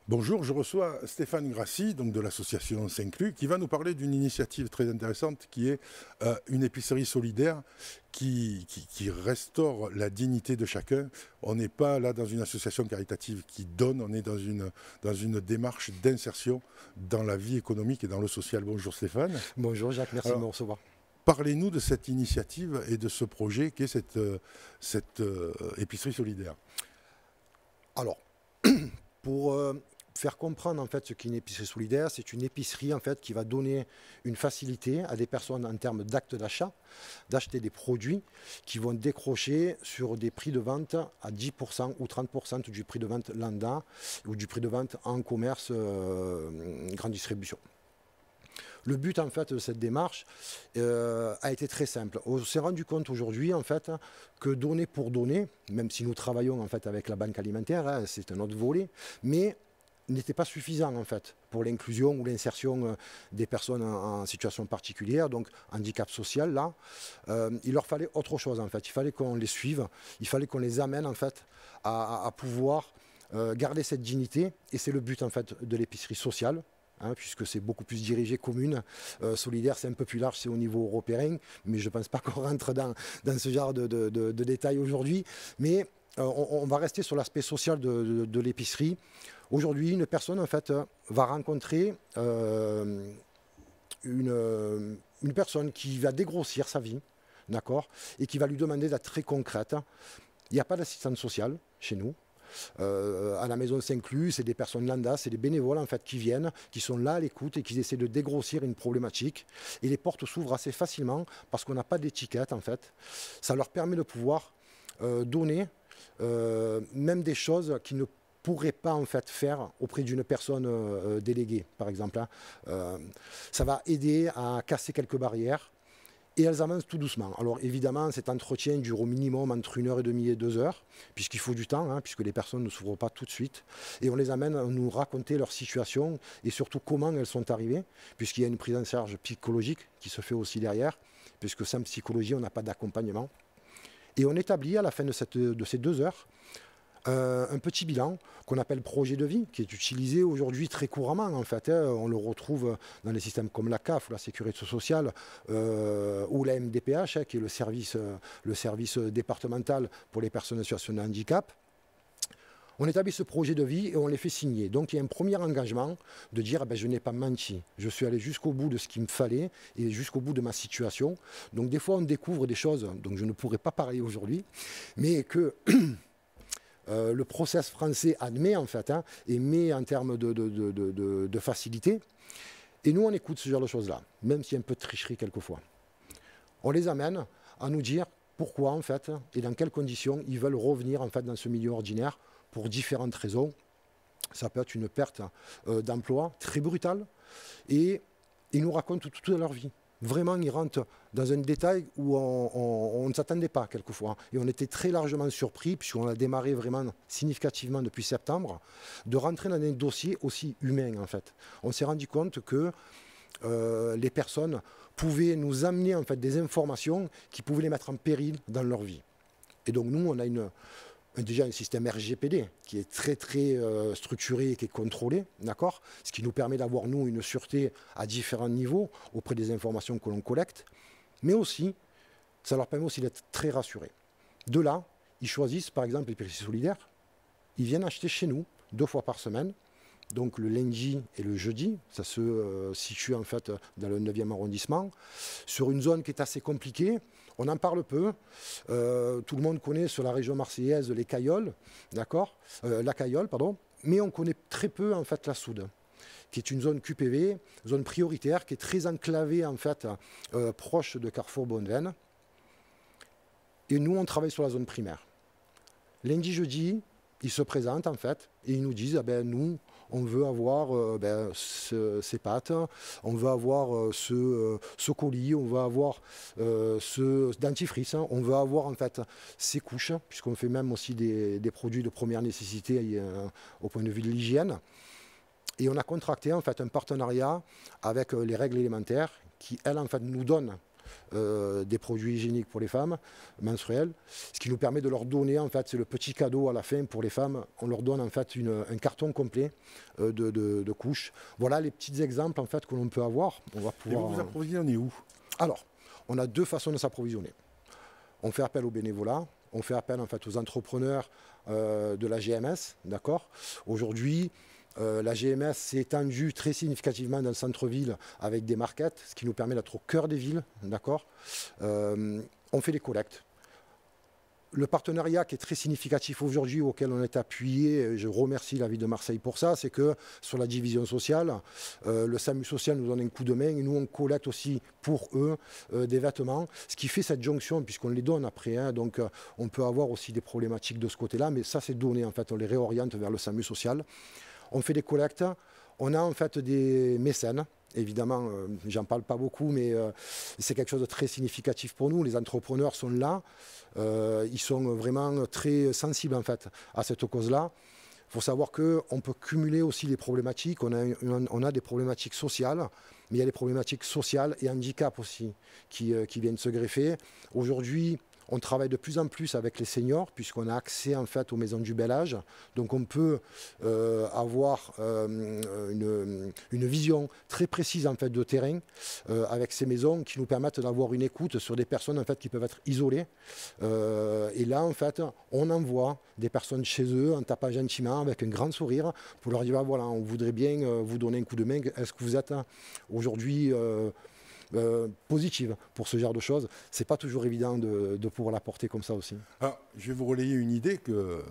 Bonjour, je reçois Stéphane Grassi, donc de l'association Saint-Cloud, qui va nous parler d'une initiative très intéressante qui est une épicerie solidaire qui restaure la dignité de chacun. On n'est pas là dans une association caritative qui donne, on est dans une démarche d'insertion dans la vie économique et dans le social. Bonjour Stéphane. Bonjour Jacques, merci de me Alors, recevoir. parlez-nous de cette initiative et de ce projet qu'est cette épicerie solidaire. Alors, pour faire comprendre en fait ce qu'est une épicerie solidaire, c'est une épicerie en fait qui va donner une facilité à des personnes en termes d'actes d'achat, d'acheter des produits qui vont décrocher sur des prix de vente à 10% ou 30% du prix de vente lambda ou du prix de vente en commerce grande distribution. Le but en fait de cette démarche a été très simple. On s'est rendu compte aujourd'hui en fait que donner pour donner, même si nous travaillons en fait avec la banque alimentaire, hein, c'est un autre volet, mais n'était pas suffisant en fait pour l'inclusion ou l'insertion des personnes en situation particulière, donc handicap social là. Il leur fallait autre chose en fait. Il fallait qu'on les suive, il fallait qu'on les amène en fait à pouvoir garder cette dignité, et c'est le but en fait de l'épicerie sociale. Hein, puisque c'est beaucoup plus dirigé commune. Solidaire, c'est un peu plus large, c'est au niveau européen, mais je ne pense pas qu'on rentre dans ce genre de détails aujourd'hui. Mais on va rester sur l'aspect social de l'épicerie. Aujourd'hui, une personne en fait, va rencontrer une personne qui va dégrossir sa vie, d'accord, et qui va lui demander d'être très concrète. Il n'y a pas d'assistante sociale chez nous. À la maison Saint-Cloud, c'est des personnes lambda, c'est des bénévoles en fait qui viennent, qui sont là à l'écoute et qui essaient de dégrossir une problématique. Et les portes s'ouvrent assez facilement parce qu'on n'a pas d'étiquette en fait. Ça leur permet de pouvoir donner même des choses qui ne pourraient pas en fait faire auprès d'une personne déléguée, par exemple. Hein. Ça va aider à casser quelques barrières. Et elles avancent tout doucement. Alors évidemment, cet entretien dure au minimum entre 1h30 et 2 heures, puisqu'il faut du temps, hein, puisque les personnes ne s'ouvrent pas tout de suite. Et on les amène à nous raconter leur situation et surtout comment elles sont arrivées, puisqu'il y a une prise en charge psychologique qui se fait aussi derrière, puisque sans psychologie, on n'a pas d'accompagnement. Et on établit à la fin de ces 2 heures un petit bilan qu'on appelle projet de vie, qui est utilisé aujourd'hui très couramment en fait. Hein. On le retrouve dans les systèmes comme la CAF ou la Sécurité sociale ou la MDPH, hein, qui est le service départemental pour les personnes en situation de handicap. On établit ce projet de vie et on les fait signer. Donc il y a un premier engagement de dire je n'ai pas menti, je suis allé jusqu'au bout de ce qu'il me fallait et jusqu'au bout de ma situation. Donc des fois on découvre des choses dont je ne pourrais pas parler aujourd'hui, mais que le process français admet en fait, hein, et met en termes de facilité. Et nous, on écoute ce genre de choses-là, même s'il y a un peu de tricherie quelquefois. On les amène à nous dire pourquoi en fait et dans quelles conditions ils veulent revenir en fait dans ce milieu ordinaire pour différentes raisons. Ça peut être une perte d'emploi très brutale et ils nous racontent toute leur vie. Vraiment, ils rentrent dans un détail où on ne s'attendait pas quelquefois. Et on était très largement surpris, puisqu'on a démarré vraiment significativement depuis septembre, de rentrer dans un dossier aussi humain en fait. On s'est rendu compte que les personnes pouvaient nous amener en fait des informations qui pouvaient les mettre en péril dans leur vie. Et donc nous, on a déjà un système RGPD qui est très structuré et qui est contrôlé, d'accord, ce qui nous permet d'avoir, nous, une sûreté à différents niveaux auprès des informations que l'on collecte, mais aussi, ça leur permet aussi d'être très rassurés. De là, ils choisissent, par exemple, l'épicerie solidaire, ils viennent acheter chez nous 2 fois par semaine, donc le lundi et le jeudi, ça se situe en fait dans le 9e arrondissement, sur une zone qui est assez compliquée. On en parle peu. Tout le monde connaît sur la région marseillaise les Cailloles, d'accord, la Caillole, pardon, mais on connaît très peu en fait la Soude, qui est une zone QPV, zone prioritaire, qui est très enclavée en fait, proche de Carrefour Bonneveine. Et nous, on travaille sur la zone primaire. Lundi, jeudi, ils se présentent en fait et ils nous disent nous, on veut avoir ces pâtes, on veut avoir ce colis, on veut avoir ce dentifrice, hein, on veut avoir en fait ces couches, puisqu'on fait même aussi des produits de première nécessité au point de vue de l'hygiène. Et on a contracté en fait un partenariat avec les règles élémentaires qui, elles, en fait, nous donnent des produits hygiéniques pour les femmes menstruelles, ce qui nous permet de leur donner, en fait, c'est le petit cadeau à la fin pour les femmes, on leur donne en fait un carton complet de couches. Voilà les petits exemples en fait que l'on peut avoir. On va pouvoir... Et vous approvisionnez où? Alors, on a 2 façons de s'approvisionner. On fait appel aux bénévolats, on fait appel en fait aux entrepreneurs de la GMS, d'accord. Aujourd'hui, la GMS s'est étendue très significativement dans le centre-ville avec des markets, ce qui nous permet d'être au cœur des villes, d'accord. On fait des collectes. Le partenariat qui est très significatif aujourd'hui, auquel on est appuyé, et je remercie la ville de Marseille pour ça, c'est que sur la division sociale, le SAMU social nous donne un coup de main et nous on collecte aussi pour eux des vêtements, ce qui fait cette jonction puisqu'on les donne après, hein, donc on peut avoir aussi des problématiques de ce côté-là, mais ça c'est donné, en fait on les réoriente vers le SAMU social. On fait des collectes, on a en fait des mécènes. Évidemment, j'en parle pas beaucoup, mais c'est quelque chose de très significatif pour nous. Les entrepreneurs sont là, ils sont vraiment très sensibles en fait à cette cause-là. Il faut savoir qu'on peut cumuler aussi les problématiques. On a des problématiques sociales, mais il y a des problématiques sociales et handicap aussi qui viennent se greffer. Aujourd'hui, on travaille de plus en plus avec les seniors puisqu'on a accès en fait aux maisons du bel âge. Donc on peut avoir une vision très précise en fait de terrain avec ces maisons qui nous permettent d'avoir une écoute sur des personnes en fait qui peuvent être isolées. Et là en fait on envoie des personnes chez eux en tapant gentiment avec un grand sourire pour leur dire voilà, on voudrait bien vous donner un coup de main. Est-ce que vous êtes aujourd'hui positive pour ce genre de choses? C'est pas toujours évident de pouvoir l'apporter comme ça aussi. Alors, je vais vous relayer une idée que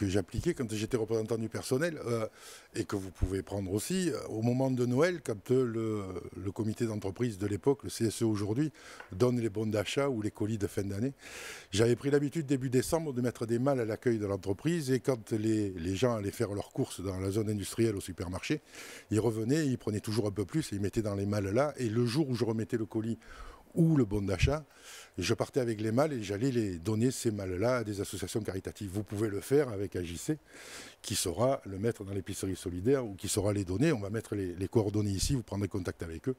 j'appliquais quand j'étais représentant du personnel et que vous pouvez prendre aussi. Au moment de Noël, quand le comité d'entreprise de l'époque, le CSE aujourd'hui, donne les bons d'achat ou les colis de fin d'année, j'avais pris l'habitude début décembre de mettre des malles à l'accueil de l'entreprise et quand les gens allaient faire leurs courses dans la zone industrielle au supermarché, ils revenaient, ils prenaient toujours un peu plus et ils mettaient dans les malles là et le jour où je remettais le colis ou le bon d'achat, je partais avec les malles et j'allais les donner ces malles-là à des associations caritatives. Vous pouvez le faire avec AJC, qui saura le mettre dans l'épicerie solidaire ou qui saura les donner. On va mettre les coordonnées ici, vous prendrez contact avec eux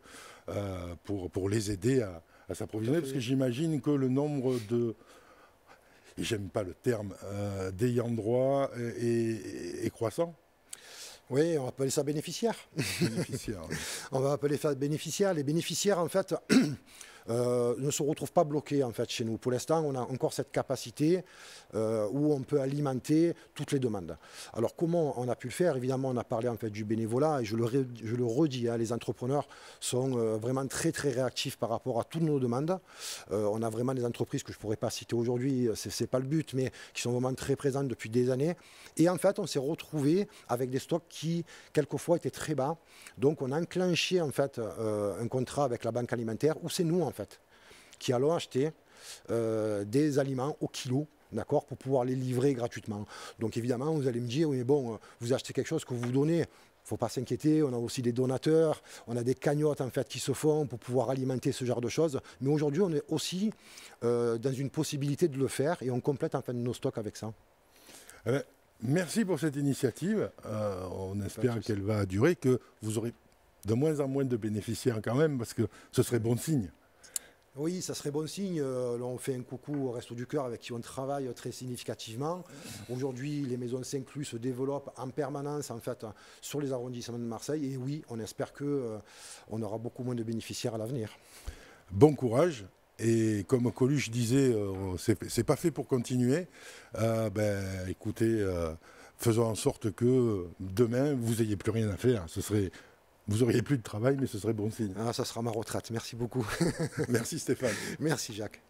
pour les aider à s'approvisionner. Parce que j'imagine que le nombre de... Et j'aime pas le terme, d'ayant droit est croissant. Oui, on va appeler ça bénéficiaire. Bénéficiaire, oui. On va appeler ça bénéficiaire. Les bénéficiaires, en fait, ne se retrouvent pas bloqués en fait, chez nous. Pour l'instant, on a encore cette capacité où on peut alimenter toutes les demandes. Alors, comment on a pu le faire? Évidemment, on a parlé en fait, du bénévolat et je le redis, hein, les entrepreneurs sont vraiment très, très réactifs par rapport à toutes nos demandes. On a vraiment des entreprises que je ne pourrais pas citer aujourd'hui, ce n'est pas le but, mais qui sont vraiment très présentes depuis des années. Et en fait, on s'est retrouvé avec des stocks qui, quelquefois, étaient très bas. Donc, on a enclenché en fait, un contrat avec la banque alimentaire où c'est nous, en fait, qui allons acheter des aliments au kilo, d'accord, pour pouvoir les livrer gratuitement. Donc, évidemment, vous allez me dire, oui, mais bon, vous achetez quelque chose que vous donnez. Il ne faut pas s'inquiéter, on a aussi des donateurs, on a des cagnottes en fait, qui se font pour pouvoir alimenter ce genre de choses. Mais aujourd'hui, on est aussi dans une possibilité de le faire et on complète en fait, nos stocks avec ça. Merci pour cette initiative. On espère qu'elle va durer, que vous aurez de moins en moins de bénéficiaires quand même, parce que ce serait bon signe. Oui, ça serait bon signe. Là, on fait un coucou au Resto du Cœur avec qui on travaille très significativement. Aujourd'hui, les maisons Saint-Clus se développent en permanence en fait, sur les arrondissements de Marseille. Et oui, on espère qu'on aura beaucoup moins de bénéficiaires à l'avenir. Bon courage. Et comme Coluche disait, c'est pas fait pour continuer. Écoutez, faisons en sorte que demain, vous n'ayez plus rien à faire. Vous n'auriez plus de travail, mais ce serait bon signe. Ah, ça sera ma retraite. Merci beaucoup. Merci Stéphane. Merci Jacques.